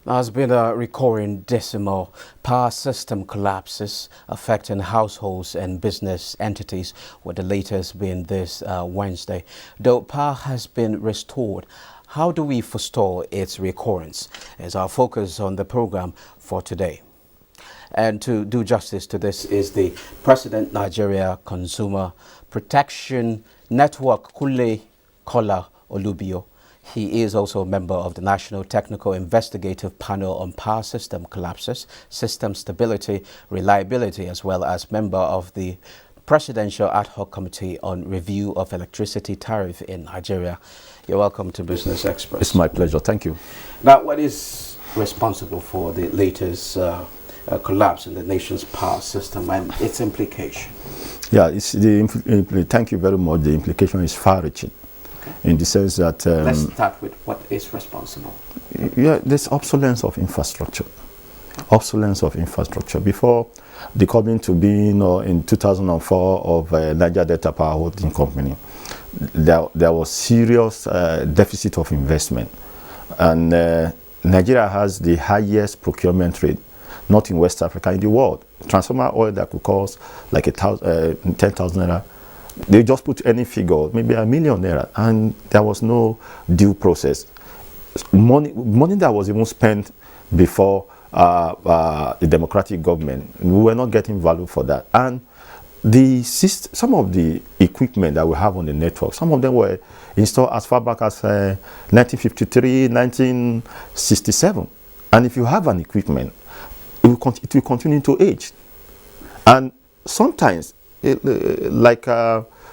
There has been a recurring decimal power system collapses affecting households and business entities, with the latest being this Wednesday. Though power has been restored, how do we forestall its recurrence? Is our focus on the program for today. And to do justice to this is the President Nigeria Consumer Protection Network, Kunle Kola Olubiyo. He is also a member of the National Technical Investigative Panel on Power System Collapses, System Stability, Reliability, as well as member of the Presidential Ad Hoc Committee on Review of Electricity Tariff in Nigeria. You're welcome to Business Express. It's my pleasure. Thank you. Now, what is responsible for the latest collapse in the nation's power system and its implication? Yeah, thank you very much. The implication is far-reaching, in the sense that... let's start with what is responsible. Yeah, there's obsolescence of infrastructure. Obsolescence of infrastructure. Before the coming to being in 2004 of Niger Delta Power Holding Company, there was serious deficit of investment. And Nigeria has the highest procurement rate, not in West Africa, in the world. Transformer oil that could cost like 10,000 naira. They just put any figure, maybe a million naira, and there was no due process. Money that was even spent before the democratic government, we were not getting value for that. And some of the equipment that we have on the network, some of them were installed as far back as 1953, 1967. And if you have an equipment, it will continue to age. And sometimes,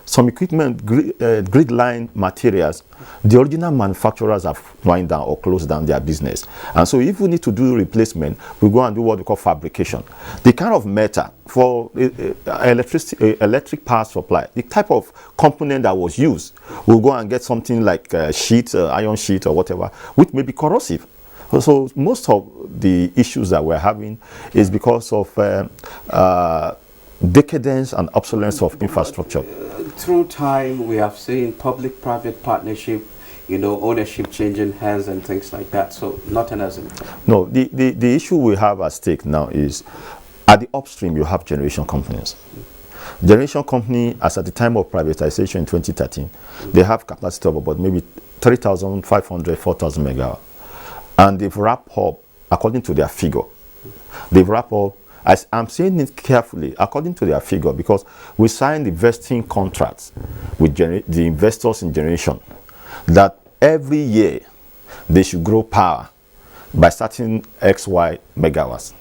some equipment, grid line materials, the original manufacturers have wind down or closed down their business. And so if we need to do replacement, we go and do what we call fabrication. The kind of metal for electric power supply, the type of component that was used, we'll go and get something like sheet, iron sheet or whatever, which may be corrosive. So most of the issues that we're having is because of decadence and obsolescence of infrastructure. Through time, we have seen public-private partnership, ownership changing hands and things like that. So nothing has improved. No, the issue we have at stake now is at the upstream, you have generation companies. Generation company, as at the time of privatization in 2013, they have capacity of about maybe 3,500, 4,000 megawatts. And they've wrapped up, according to their figure, as I'm saying it carefully, according to their figure, because we signed the vesting contracts with the investors in generation, that every year they should grow power by starting XY megawatts.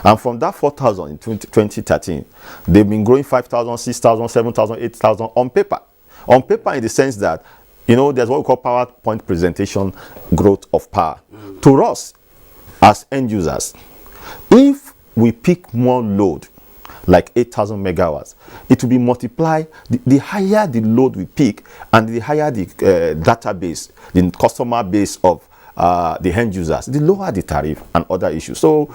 And from that 4,000 in 2013, they've been growing 5,000, 6,000, 7,000, 8,000 on paper. On paper in the sense that, there's what we call PowerPoint presentation growth of power. To us, as end users, if we pick more load, like 8,000 megawatts, it will be multiplied. The higher the load we pick, and the higher the database, the customer base of the end users, the lower the tariff and other issues. So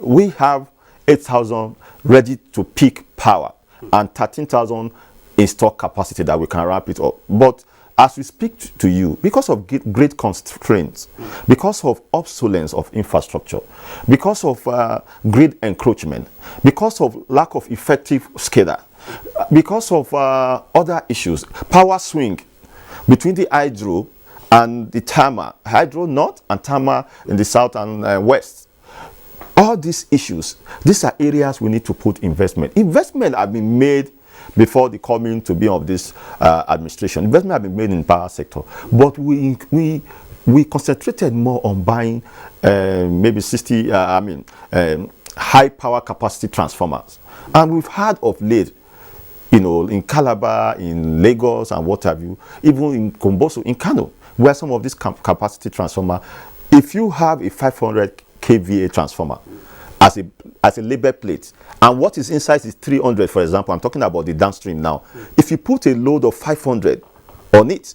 we have 8,000 ready to peak power and 13,000 in stock capacity that we can ramp it up. But as we speak to you, because of great constraints, because of obsolescence of infrastructure, because of grid encroachment, because of lack of effective SCADA, because of other issues, power swing between the hydro and the thermal, hydro north and thermal in the south and west. All these issues, these are areas we need to put investment. Investment have been made before the coming to be of this administration. Investment have been made in the power sector, but we concentrated more on buying maybe high power capacity transformers. And we've had of late, in Calabar, in Lagos and what have you, even in Komboso, in Kano, where some of these capacity transformer, if you have a 500 kVA transformer as a label plate, and what is inside is 300, for example, I'm talking about the downstream now. If you put a load of 500 on it,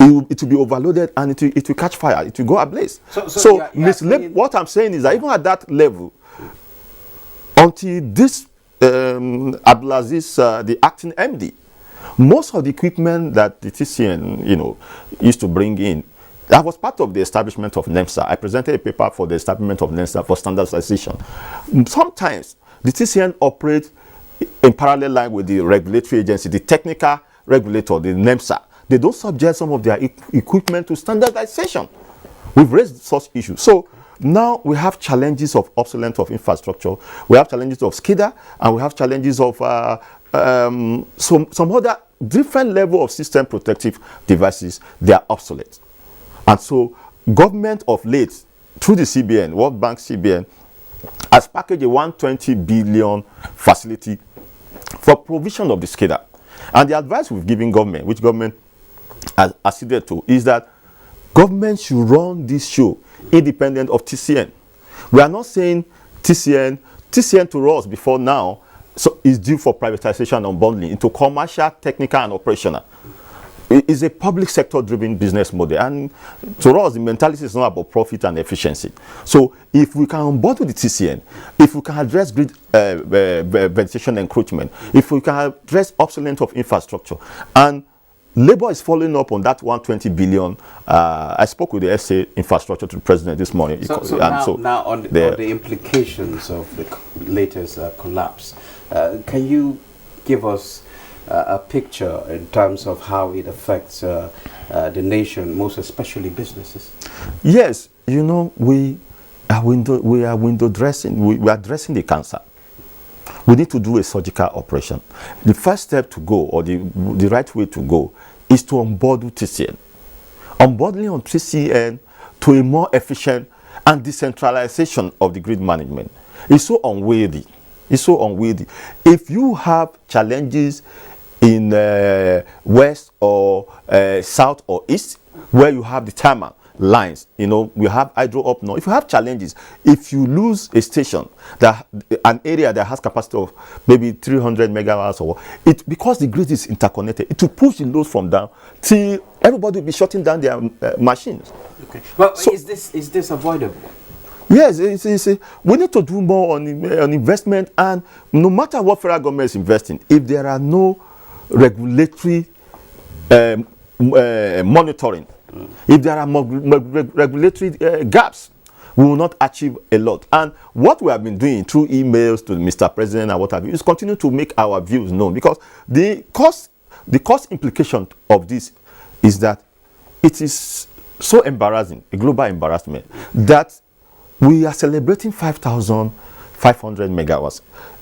it will be overloaded and it will catch fire. It will go ablaze. What I'm saying is that even at that level, until this Abdulaziz, the acting MD, most of the equipment that the TCN, used to bring in That was part of the establishment of NEMSA. I presented a paper for the establishment of NEMSA for standardization. Sometimes the TCN operates in parallel line with the regulatory agency, the technical regulator, the NEMSA. They don't subject some of their equipment to standardization. We've raised such issues. So now we have challenges of obsolescence of infrastructure, we have challenges of SCADA, and we have challenges of some other different level of system protective devices. They are obsolete. And so government of late, through the CBN, World Bank CBN, has packaged a 120 billion facility for provision of the SCADA. And the advice we've given government, which government has acceded to, is that government should run this show independent of TCN. We are not saying TCN to us before now so is due for privatization and unbundling into commercial, technical, and operational. It is a public sector driven business model, and to us the mentality is not about profit and efficiency. So if we can unbundle the TCN, if we can address grid vegetation encroachment, if we can address obsolescence of infrastructure, and Labour is following up on that 120 billion. I spoke with the SA infrastructure to the president this morning. Now on the implications of the latest collapse, can you give us a picture in terms of how it affects the nation, most especially businesses? Yes, you know, we are window dressing. We are dressing the cancer. We need to do a surgical operation. The first step to go, or the right way to go, is to unbundle TCN. Unbundling on TCN to a more efficient and decentralization of the grid management is so unwieldy. It's so unwieldy. If you have challenges in west or south or east, where you have the timer lines, you know, we have hydro up north. If you have challenges, if you lose a station, an area that has capacity of maybe 300 megawatts, or it, because the grid is interconnected, it will push the load from down till everybody will be shutting down their machines. Okay. Well, so, is this avoidable? Yes, we need to do more on investment, and no matter what federal government is investing, if there are no regulatory monitoring, if there are regulatory gaps, we will not achieve a lot. And what we have been doing through emails to Mr. President and what have you is continue to make our views known, because the cost implication of this is that it is so embarrassing, a global embarrassment, that we are celebrating 5,500 megawatts.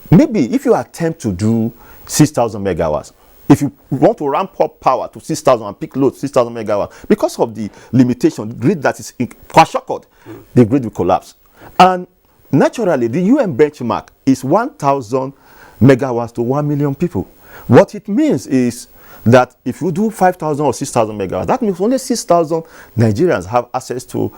Maybe if you attempt to do 6,000 megawatts, if you want to ramp up power to 6,000 and peak load 6,000 megawatts, because of the limitation, the grid that is shackled, the grid will collapse. And naturally, the UN benchmark is 1,000 megawatts to 1 million people. What it means is that if you do 5,000 or 6,000 megawatts, that means only 6,000 Nigerians have access to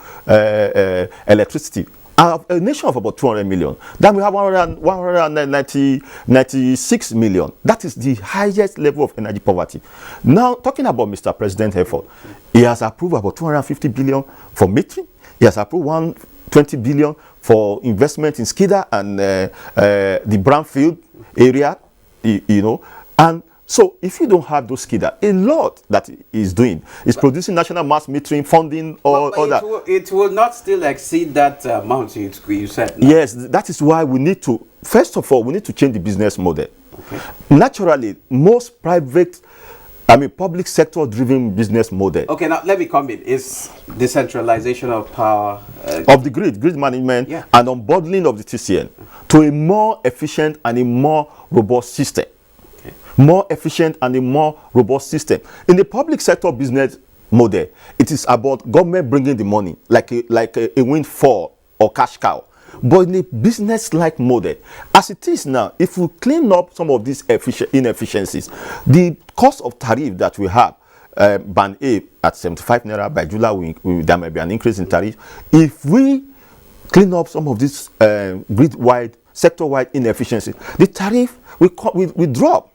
electricity. A nation of about 200 million. Then we have 196 million. That is the highest level of energy poverty. Now, talking about Mr. President's effort, he has approved about 250 billion for metering. He has approved 120 billion for investment in SCADA and the brownfield area, you know. And so, if you don't have those SCADA, a lot that is doing is producing national mass metering funding or that. It will not still exceed that amount you said. No? Yes, that is why we need to, first of all, we need to change the business model. Okay. Naturally, most public sector driven business model. Okay, now let me come in. Is decentralization of power of the grid management, yeah, and unbundling of the TCN to a more efficient and a more robust system. More efficient and a more robust system. In the public sector business model, it is about government bringing the money like a windfall or cash cow. But in a business-like model, as it is now, if we clean up some of these inefficiencies, the cost of tariff that we have, band A at 75 naira, by July there might be an increase in tariff. If we clean up some of these grid-wide, sector-wide inefficiencies, the tariff will drop.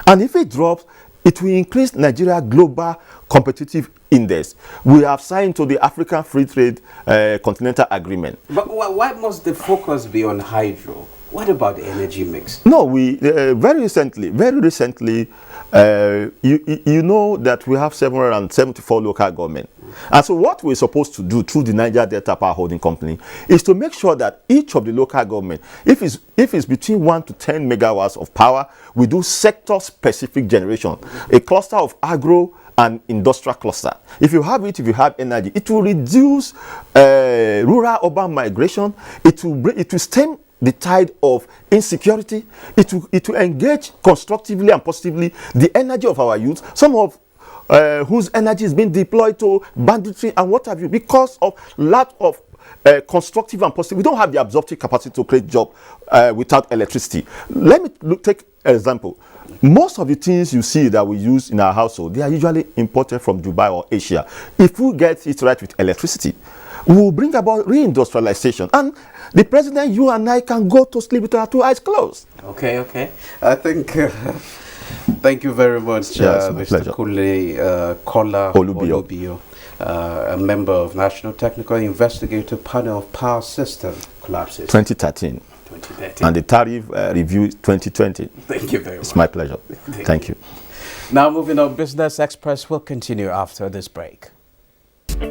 And if it drops, it will increase Nigeria global competitive index. We have signed to the African Free Trade Continental Agreement. But why must the focus be on hydro? What about the energy mix? No, we very recently, you know that we have 774 local government. And so what we're supposed to do through the Niger Delta Power Holding Company is to make sure that each of the local government, if it's between 1 to 10 megawatts of power, we do sector-specific generation, a cluster of agro and industrial cluster. If you have energy, it will reduce rural-urban migration. It will stem the tide of insecurity. It will engage constructively and positively the energy of our youth, some of whose energy is being deployed to banditry and what have you, because of lack of constructive and positive. We don't have the absorptive capacity to create job without electricity. Let me take an example. Most of the things you see that we use in our household, they are usually imported from Dubai or Asia. If we get it right with electricity, we will bring about reindustrialization. And the president, you and I, can go to sleep with our 2 eyes closed. Okay. I think... thank you very much, Yes, Mr. Kunle Kola Olubiyo, a member of National Technical Investigative Panel of Power System Collapses. 2013. And the tariff review 2020. Thank you very much. It's my pleasure. Thank you. Now moving on, Business Express will continue after this break.